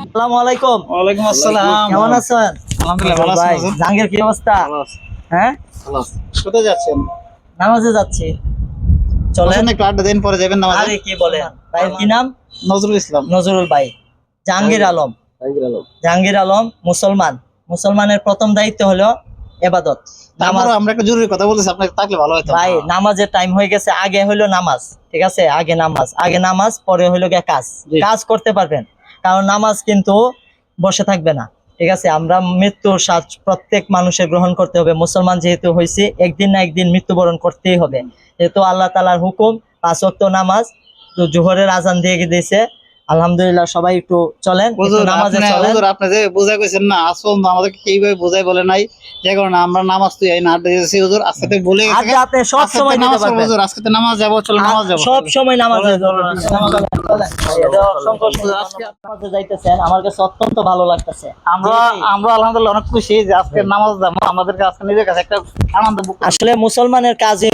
আসসালামু আলাইকুম। ওয়ালাইকুম আসসালাম। কেমন আছেন? আলহামদুলিল্লাহ ভালো আছি। ভাই জাহাঙ্গীর কি অবস্থা? হ্যাঁ, কোথায় যাচ্ছেন? নামাজে যাচ্ছি। চলেন। বসেন একটু আড্ডা দিন, পরে যাবেন নামাজে। আরে কি বলেন ভাই, কি নাম? নজরুল ইসলাম। নজরুল ভাই। জাহাঙ্গীর আলম। জাহাঙ্গীর আলম মুসলমান। মুসলমানের প্রথম দায়িত্ব হলো ইবাদত, নামাজ। তারপরে আমরা একটা জরুরি কথা বলতেছি, আপনাকে থাকলে ভালো হতো। ভাই নামাজের টাইম হয়ে গেছে, আগে হইলো নামাজ, ঠিক আছে? আগে নামাজ পরে হইলো গিয়ে কাজ। জি। কাজ করতে পারবেন, কারণ নামাজ কিন্তু বসে থাকবে না, ঠিক আছে? আমরা মৃত্যুর স্বাদ প্রত্যেক মানুষের গ্রহণ করতে হবে। মুসলমান যেহেতু হয়েছি, একদিন না একদিন মৃত্যুবরণ করতেই হবে। যেহেতু আল্লাহ তাআলার হুকুম 5 ওয়াক্ত নামাজ, তো জোহরের আজান দিয়ে দিয়েছে। আলহামদুলিল্লাহ, সবাই একটু চলেন, একটু হুজুর নামাজে আপনি চলেন। হুজুর আপনি যে বুঝাই কইছেন না, আসল আমাদেরকে কিভাবে বুঝাই বলে নাই, যে কারণে আমরা নামাজ তুই আইনা আড্ডা দিয়েছি। হুজুর আজকে তো বলে গেছে, আড্ডা আপনি সব আজকে সময় তো দিতে নামাজ পড়বো। পারবেন। হুজুর আজকে তো নামাজ যাবো, চলো নামাজ যাবো। সব সময় নামাজ চলেন, নামাজে যাইতেছেন, আমার কাছে অত্যন্ত ভালো লাগতেছে। আমরা আলহামদুলিল্লাহ অনেক খুশি যে আজকে নামাজ যাবো। আমাদেরকে আজকে নিজের কাছে একটা আনন্দ। আসলে মুসলমানের কাজই